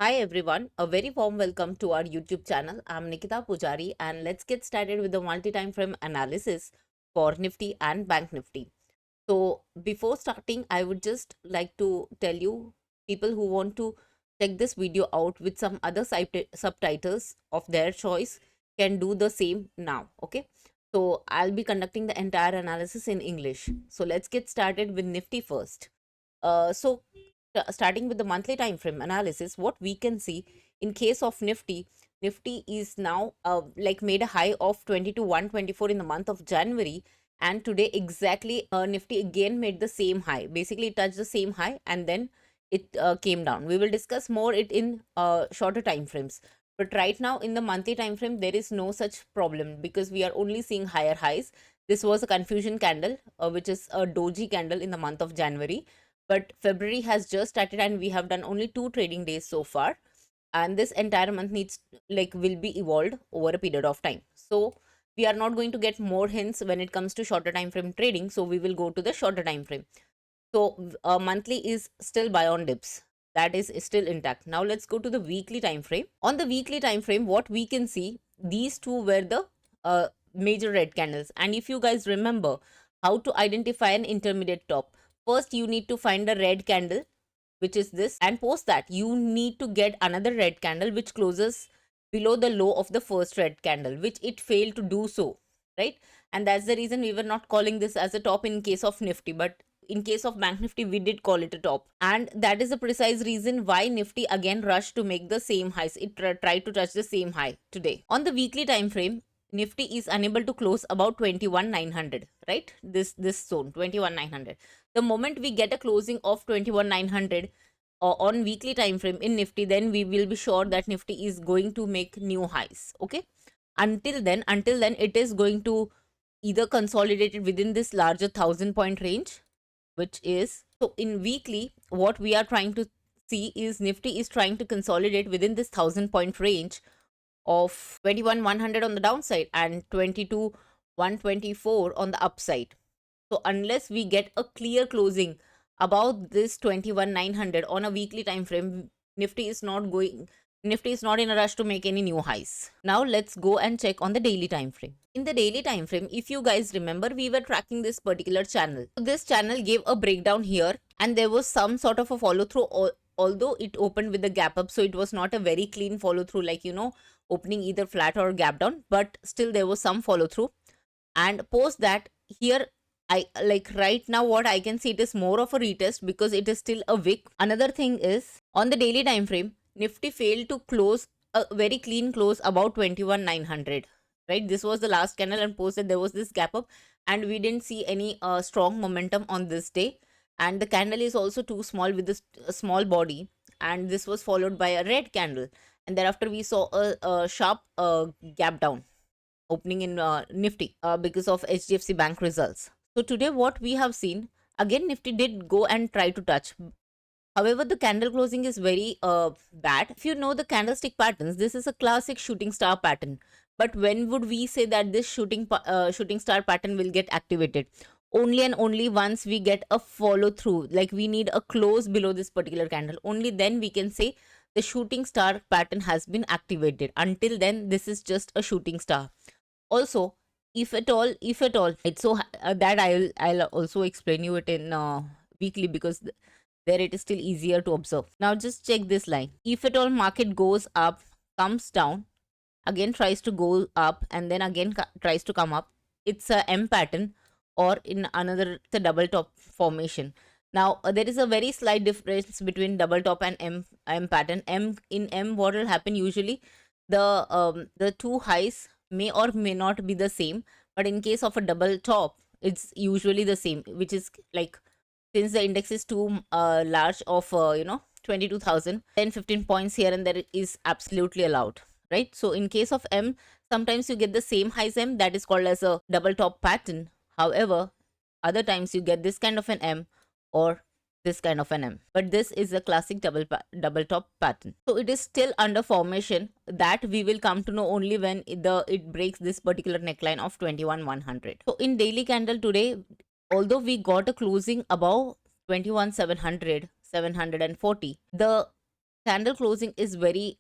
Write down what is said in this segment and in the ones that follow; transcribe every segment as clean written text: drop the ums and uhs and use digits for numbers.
Hi everyone, a very warm welcome to our YouTube channel. I'm Nikita Pujari and let's get started with the multi-time frame analysis for Nifty and Bank Nifty. So before starting, I would just like to tell you people who want to check this video out with some other subtitles of their choice can do the same now. Okay. So I'll be conducting the entire analysis in English. So let's get started with Nifty first. Starting with the monthly time frame analysis, what we can see in case of Nifty is now like made a high of 22,124 in the month of January, and today exactly Nifty again made the same high. Basically, it touched the same high and then it came down. We will discuss more it in shorter time frames. But right now in the monthly time frame, there is no such problem because we are only seeing higher highs. This was a confusion candle, which is a doji candle in the month of January, but February has just started and we have done only 2 trading days so far, and this entire month needs will be evolved over a period of time. So we are not going to get more hints when it comes to shorter time frame trading, so we will go to the shorter time frame. So monthly is still buy on dips, that is still intact. Now let's go to the weekly time frame. On the weekly time frame, what we can see, these two were the major red candles, and if you guys remember how to identify an intermediate top, first you need to find a red candle, which is this, and post that you need to get another red candle which closes below the low of the first red candle, which it failed to do so, right? And that's the reason we were not calling this as a top in case of Nifty, but in case of Bank Nifty we did call it a top, and that is the precise reason why Nifty again rushed to make the same highs. It tried to touch the same high today. On the weekly time frame, Nifty is unable to close about 21,900, right? This zone 21,900. The moment we get a closing of 21,900 on weekly time frame in Nifty, then we will be sure that Nifty is going to make new highs. Okay. Until then, it is going to either consolidate it within this larger 1,000 point range, which is, so in weekly, what we are trying to see is Nifty is trying to consolidate within this 1,000 point range of 21,100 on the downside and 22,124 on the upside. So unless we get a clear closing about this 21,900 on a weekly time frame, Nifty is not in a rush to make any new highs. Now let's go and check on the daily time frame. In the daily time frame, if you guys remember, we were tracking this particular channel. So this channel gave a breakdown here and there was some sort of a follow through, although it opened with a gap up, so it was not a very clean follow through, like opening either flat or gap down, but still there was some follow through. And post that, here I like right now what I can see, it is more of a retest because it is still a wick. Another thing is, on the daily time frame, Nifty failed to close a very clean close about 21,900, right? This was the last candle and post that there was this gap up and we didn't see any strong momentum on this day, and the candle is also too small with this small body, and this was followed by a red candle, and thereafter we saw a sharp gap down opening in Nifty because of HDFC Bank results. So today what we have seen, again Nifty did go and try to touch. However, the candle closing is very bad. If you know the candlestick patterns, this is a classic shooting star pattern. But when would we say that this shooting star pattern will get activated? Only and only once we get a follow through, like we need a close below this particular candle. Only then we can say the shooting star pattern has been activated. Until then, this is just a shooting star. Also, if at all, it's so that I'll also explain you it in weekly, because there it is still easier to observe. Now just check this line. If at all market goes up, comes down, again tries to go up, and then again tries to come up, it's a M pattern, or in another the double top formation. Now there is a very slight difference between double top and M pattern. In M, what will happen usually, the two highs may or may not be the same, but in case of a double top, it's usually the same, which is like, since the index is too large of 22,000, 10-15 points here and there is absolutely allowed, right? So in case of M, sometimes you get the same highs M, that is called as a double top pattern. However, other times you get this kind of an M or this kind of an M, but this is a classic double top pattern. So it is still under formation. That we will come to know only when it breaks this particular neckline of 21,100. So in daily candle today, although we got a closing above 21,700, 740, the candle closing is very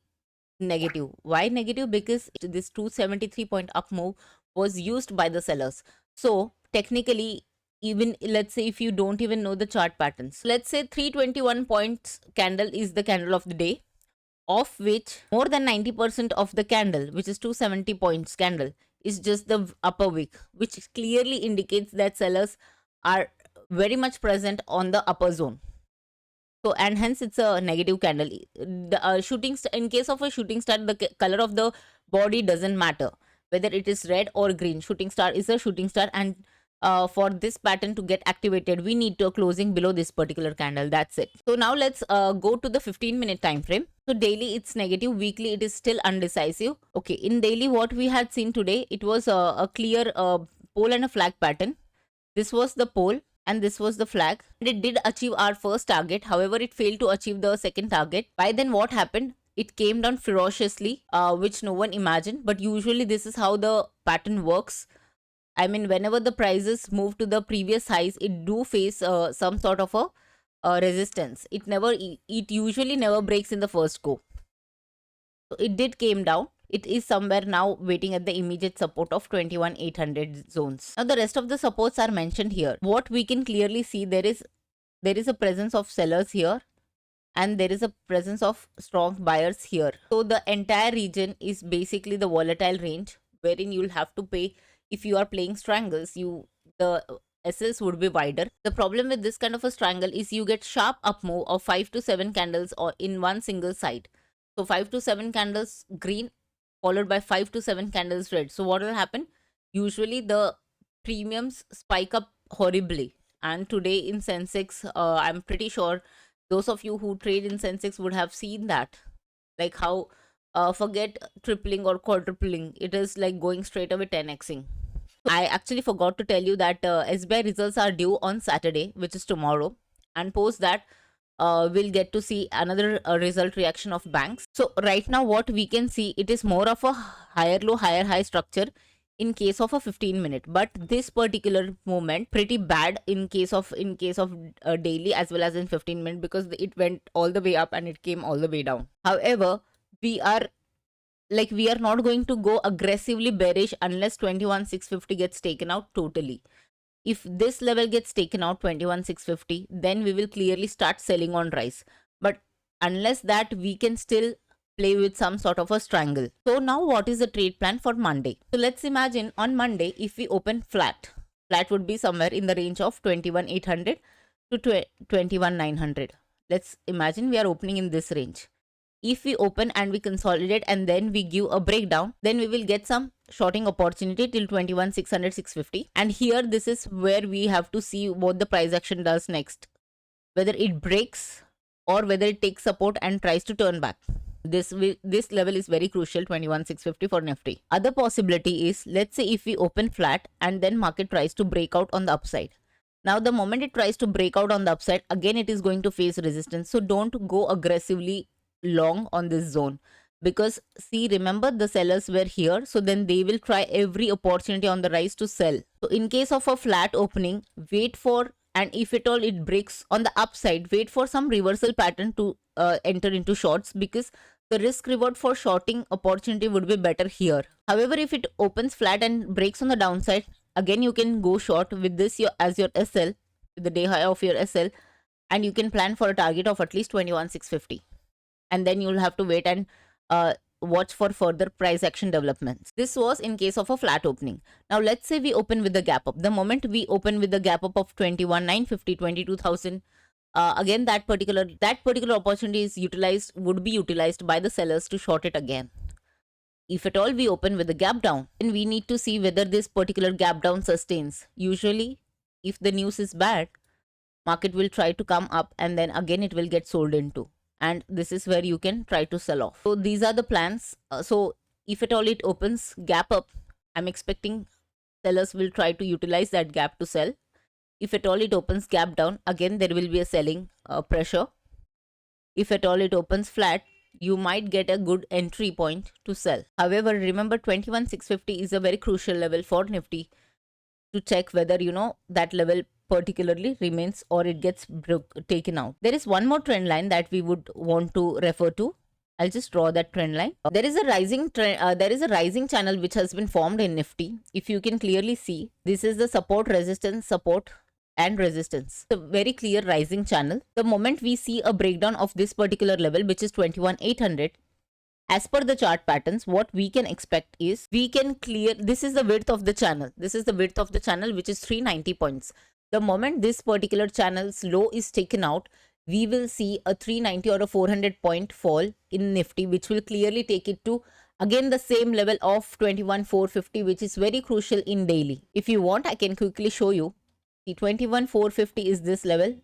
negative. Why negative? Because this 273 point up move was used by the sellers. So technically, even let's say if you don't even know the chart patterns, let's say 321 points candle is the candle of the day, of which more than 90% of the candle, which is 270 points candle, is just the upper wick, which clearly indicates that sellers are very much present on the upper zone. So, and hence it's a negative candle. The in case of a shooting star, the color of the body doesn't matter whether it is red or green. Shooting star is a shooting star, and for this pattern to get activated, we need to a closing below this particular candle. That's it. So now let's go to the 15-minute time frame. So daily it's negative, weekly it is still undecisive. Okay, in daily what we had seen today, it was a clear pole and a flag pattern. This was the pole and this was the flag. It did achieve our first target. However, it failed to achieve the second target. By then what happened? It came down ferociously, which no one imagined. But usually this is how the pattern works. I mean, whenever the prices move to the previous highs, it do face some sort of a resistance. It usually never breaks in the first go. So it did came down. It is somewhere now waiting at the immediate support of 21,800 zones. Now the rest of the supports are mentioned here. What we can clearly see, there is a presence of sellers here and there is a presence of strong buyers here. So the entire region is basically the volatile range wherein you'll have to pay. If you are playing strangles, the SLs would be wider. The problem with this kind of a strangle is you get sharp up move of 5 to 7 candles or in one single side. So 5 to 7 candles green followed by 5 to 7 candles red. So what will happen? Usually the premiums spike up horribly. And today in Sensex, I'm pretty sure those of you who trade in Sensex would have seen that. Like how, forget tripling or quadrupling, it is like going straight away 10xing. I actually forgot to tell you that SBI results are due on Saturday, which is tomorrow. And post that, we'll get to see another result reaction of banks. So right now what we can see, it is more of a higher low higher high structure in case of a 15-minute, but this particular movement pretty bad in case of daily as well as in 15-minute, because it went all the way up and it came all the way down. However, we are not going to go aggressively bearish unless 21,650 gets taken out totally. If this level gets taken out, 21,650, then we will clearly start selling on rise. But unless that, we can still play with some sort of a strangle. So now what is the trade plan for Monday? So let's imagine on Monday, if we open flat would be somewhere in the range of 21,800 to 21,900. Let's imagine we are opening in this range. If we open and we consolidate and then we give a breakdown, then we will get some shorting opportunity till 21,600, 650. And here this is where we have to see what the price action does next. Whether it breaks or whether it takes support and tries to turn back. This level is very crucial, 21,650 for Nifty. Other possibility is, let's say if we open flat and then market tries to break out on the upside. Now the moment it tries to break out on the upside, again it is going to face resistance. So don't go aggressively long on this zone, because see, remember the sellers were here, so then they will try every opportunity on the rise to sell. So in case of a flat opening, wait for, and if at all it breaks on the upside, wait for some reversal pattern to enter into shorts, because the risk reward for shorting opportunity would be better here. However, if it opens flat and breaks on the downside, again you can go short with this as your SL, with the day high of your SL, and you can plan for a target of at least 21,650. And then you'll have to wait and watch for further price action developments. This was in case of a flat opening. Now let's say we open with the gap up. The moment we open with the gap up of 21,950, 22,000, again that particular opportunity would be utilized by the sellers to short it again. If at all we open with the gap down, then we need to see whether this particular gap down sustains. Usually, if the news is bad, market will try to come up and then again it will get sold into. And this is where you can try to sell off. So these are the plans. So if at all it opens gap up, I'm expecting sellers will try to utilize that gap to sell. If at all it opens gap down, again there will be a selling pressure. If at all it opens flat, you might get a good entry point to sell. However, remember 21,650 is a very crucial level for Nifty to check whether that level particularly remains or it gets taken out. There is one more trend line that we would want to refer to. I'll just draw that trend line. There is a rising trend. There is a rising channel which has been formed in Nifty. If you can clearly see, this is the support, resistance, support, and resistance. It's a very clear rising channel. The moment we see a breakdown of this particular level, which is 21,800, as per the chart patterns, what we can expect is we can clear, this is the width of the channel. This is the width of the channel, which is 390 points. The moment this particular channel's low is taken out, we will see a 390 or a 400 point fall in Nifty, which will clearly take it to again the same level of 21,450, which is very crucial in daily. If you want, I can quickly show you. The 21,450 is this level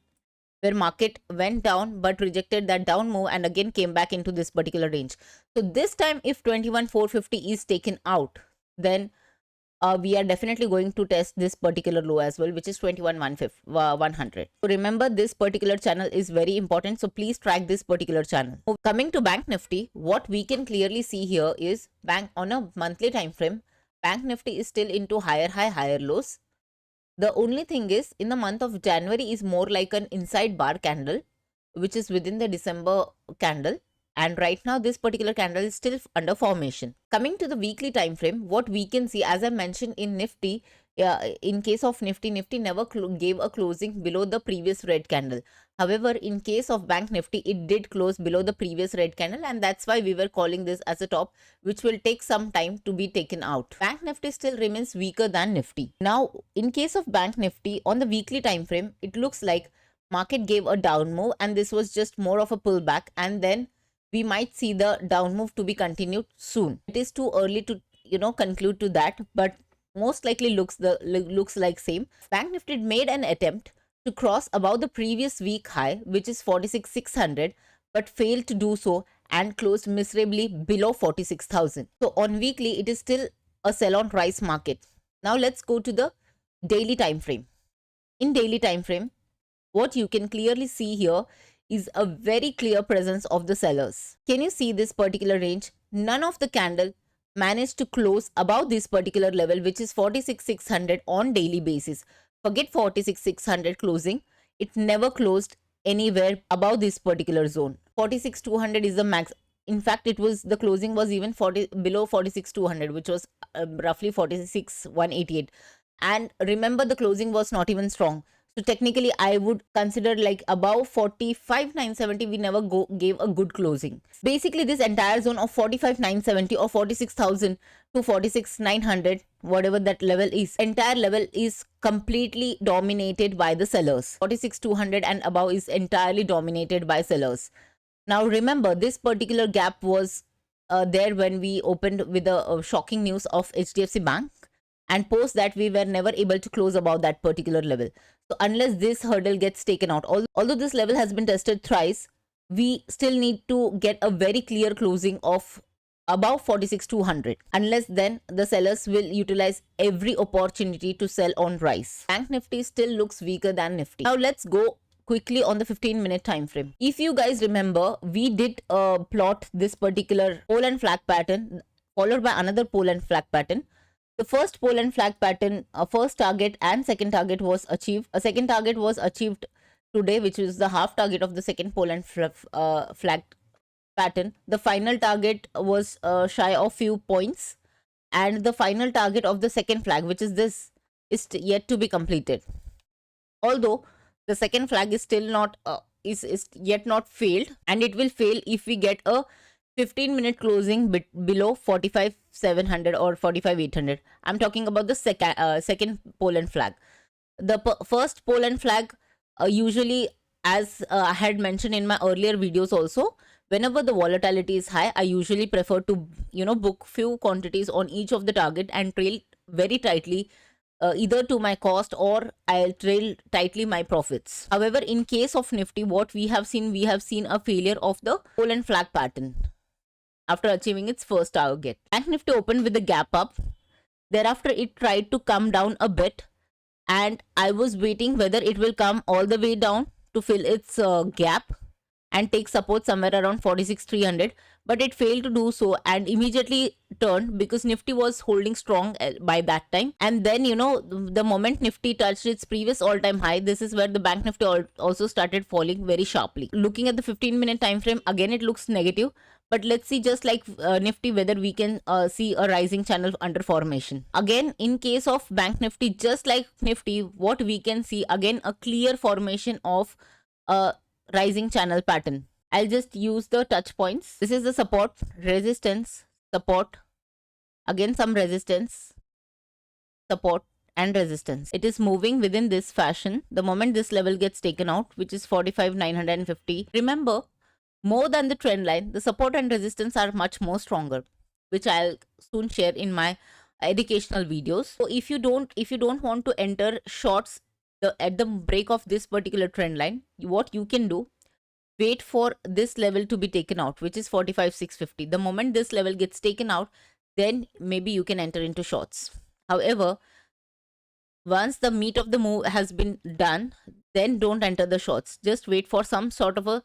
where market went down but rejected that down move and again came back into this particular range. So this time, if 21,450 is taken out, then we are definitely going to test this particular low as well, which is 21,100. So remember, this particular channel is very important. So please track this particular channel. Coming to Bank Nifty, what we can clearly see here is on a monthly time frame, Bank Nifty is still into higher high, higher lows. The only thing is, in the month of January is more like an inside bar candle, which is within the December candle. And right now, this particular candle is still under formation. Coming to the weekly time frame, what we can see, as I mentioned in Nifty, in case of Nifty never gave a closing below the previous red candle. However, in case of Bank Nifty, it did close below the previous red candle, and that's why we were calling this as a top, which will take some time to be taken out. Bank Nifty still remains weaker than Nifty. Now, in case of Bank Nifty, on the weekly time frame, it looks like market gave a down move, and this was just more of a pullback, and then we might see the down move to be continued soon. It is too early to conclude to that, but most likely looks like same. Bank Nifty made an attempt to cross above the previous week high, which is 46,600, but failed to do so and closed miserably below 46,000. So on weekly, it is still a sell on rise market. Now let's go to the daily time frame. In daily time frame, what you can clearly see here is a very clear presence of the sellers. Can you see this particular range? None of the candle managed to close above this particular level, which is 46,600 on daily basis. Forget 46,600 closing. It never closed anywhere above this particular zone. 46,200 is the max. In fact, the closing was even below 46,200, which was roughly 46,188. And remember, the closing was not even strong. So technically, I would consider like above 45,970, we never gave a good closing. Basically, this entire zone of 45,970 or 46,000 to 46,900, whatever that level is, entire level is completely dominated by the sellers. 46,200 and above is entirely dominated by sellers. Now remember, this particular gap was there when we opened with the shocking news of HDFC Bank. And post that, we were never able to close above that particular level. So unless this hurdle gets taken out, although this level has been tested thrice, we still need to get a very clear closing of above 46,200. Unless then, the sellers will utilize every opportunity to sell on rise. Bank Nifty still looks weaker than Nifty. Now let's go quickly on the 15-minute time frame. If you guys remember, we did plot this particular pole and flag pattern followed by another pole and flag pattern. The first pole and flag pattern, first target and second target was achieved. A second target was achieved today, which is the half target of the second pole and flag pattern. The final target was shy of few points, and the final target of the second flag, which is this, is yet to be completed. Although the second flag is still not is yet not failed, and it will fail if we get a 15-minute closing below 45,700 or 45,800. I'm talking about the second pole and flag. The first pole and flag usually, as I had mentioned in my earlier videos also, whenever the volatility is high, I usually prefer to book few quantities on each of the target and trail very tightly, either to my cost or I'll trail tightly my profits. However, in case of Nifty, what we have seen a failure of the pole and flag pattern after achieving its first target. Bank Nifty opened with a gap up. Thereafter, it tried to come down a bit, and I was waiting whether it will come all the way down to fill its gap and take support somewhere around 46,300, but it failed to do so and immediately turned because Nifty was holding strong by that time. And then, the moment Nifty touched its previous all-time high, this is where the Bank Nifty also started falling very sharply. Looking at the 15-minute time frame, again it looks negative. But let's see, just like Nifty, whether we can see a rising channel under formation. Again, in case of Bank Nifty, just like Nifty, what we can see, again, a clear formation of a rising channel pattern. I'll just use the touch points. This is the support, resistance, support, again some resistance, support, and resistance. It is moving within this fashion. The moment this level gets taken out, which is 45,950, remember, more than the trend line, the support and resistance are much more stronger, which I'll soon share in my educational videos. So if you don't want to enter shorts at the break of this particular trend line, what you can do, wait for this level to be taken out, which is 45,650. The moment this level gets taken out, then maybe you can enter into shorts. However, once the meat of the move has been done, then don't enter the shorts. Just wait for some sort of a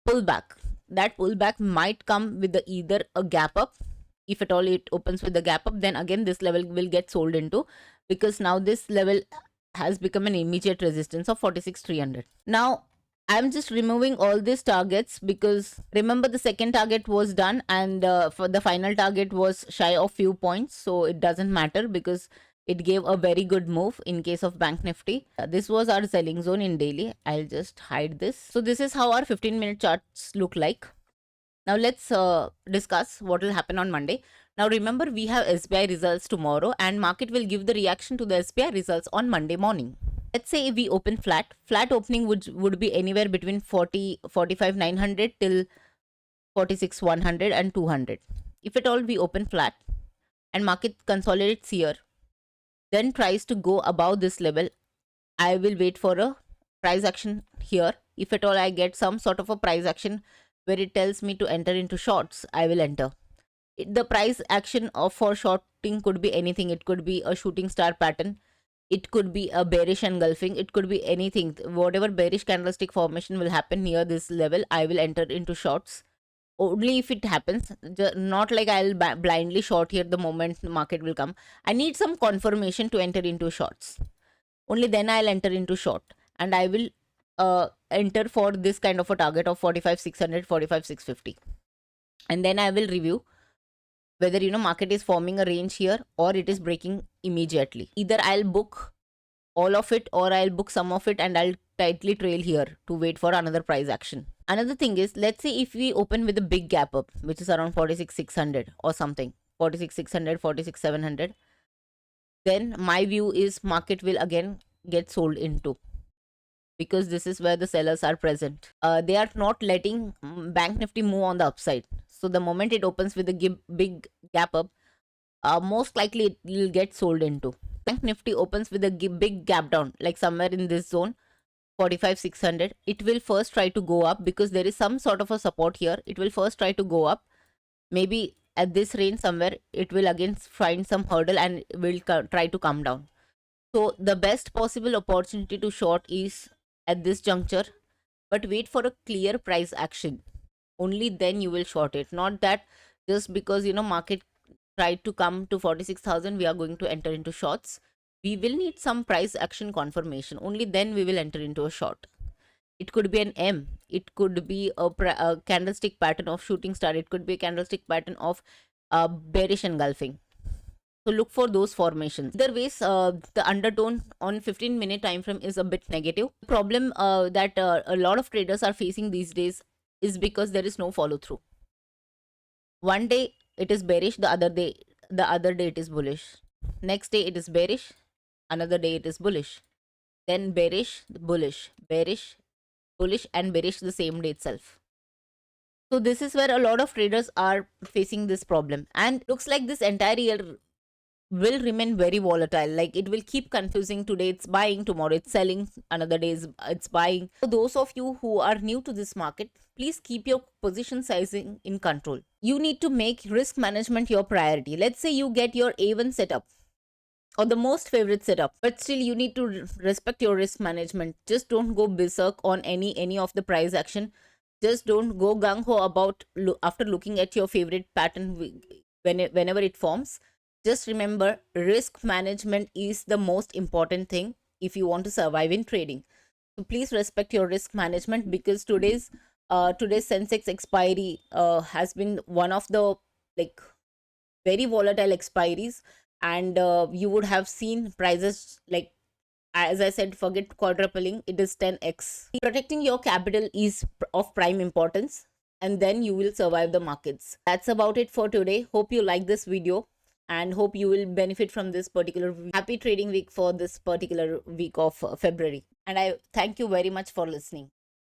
pullback. That pullback might come with either a gap up. If at all it opens with the gap up, then again this level will get sold into, because now this level has become an immediate resistance of 46,300. Now I'm just removing all these targets because remember the second target was done and for the final target was shy of few points. So it doesn't matter because it gave a very good move in case of Bank Nifty. This was our selling zone in daily. I'll just hide this. So this is how our 15-minute charts look like. Now let's discuss what will happen on Monday. Now remember, we have SBI results tomorrow and market will give the reaction to the SBI results on Monday morning. Let's say if we open flat opening would be anywhere between 45,900 till 46,100 and 200. If at all we open flat and market consolidates here, then tries to go above this level, I will wait for a price action here. If at all I get some sort of a price action where it tells me to enter into shorts, I will enter. The price action for shorting could be anything. It could be a shooting star pattern. It could be a bearish engulfing. It could be anything. Whatever bearish candlestick formation will happen near this level, I will enter into shorts. Only if it happens, not like I'll blindly short here the moment the market will come. I need some confirmation to enter into shorts. Only then I'll enter into short, and I will enter for this kind of a target of 45,600, 45,650, and then I will review whether market is forming a range here or it is breaking immediately. Either I'll book all of it or I'll book some of it and I'll tightly trail here to wait for another price action. Another thing is, let's say if we open with a big gap up, which is around 46,600 or something, 46,600, 46,700, then my view is market will again get sold into, because this is where the sellers are present. They are not letting Bank Nifty move on the upside. So the moment it opens with a big gap up, most likely it will get sold into. Bank Nifty opens with a big gap down, like somewhere in this zone, 45,600. It will first try to go up because there is some sort of a support here. It will first try to go up. Maybe at this range somewhere, it will again find some hurdle and will try to come down. So the best possible opportunity to short is at this juncture, but wait for a clear price action. Only then you will short it. Not that just because market tried to come to 46,000, we are going to enter into shorts. We will need some price action confirmation. Only then we will enter into a short. It could be an M. It could be a candlestick pattern of shooting star. It could be a candlestick pattern of bearish engulfing. So look for those formations. Either ways, the undertone on 15-minute time frame is a bit negative. The problem that a lot of traders are facing these days is because there is no follow through. One day it is bearish, the other day it is bullish. Next day it is bearish, another day it is bullish. Then bearish, bullish, bearish, bullish, and bearish the same day itself. So this is where a lot of traders are facing this problem, and looks like this entire year will remain very volatile. Like it will keep confusing. Today it's buying, tomorrow it's selling, another day it's buying. So those of you who are new to this market, please keep your position sizing in control. You need to make risk management your priority. Let's say you get your A1 setup or the most favorite setup, but still you need to respect your risk management. Just don't go berserk on any of the price action. Just don't go gung-ho about after looking at your favorite pattern whenever it forms. Just remember, risk management is the most important thing if you want to survive in trading. So please respect your risk management, because today's Sensex expiry has been one of the like very volatile expiries, and you would have seen prices, like, as I said, forget quadrupling, it is 10x. Protecting your capital is of prime importance, and then you will survive the markets. That's about it for today. Hope you like this video and hope you will benefit from this particular happy trading week for this particular week of February. And I thank you very much for listening.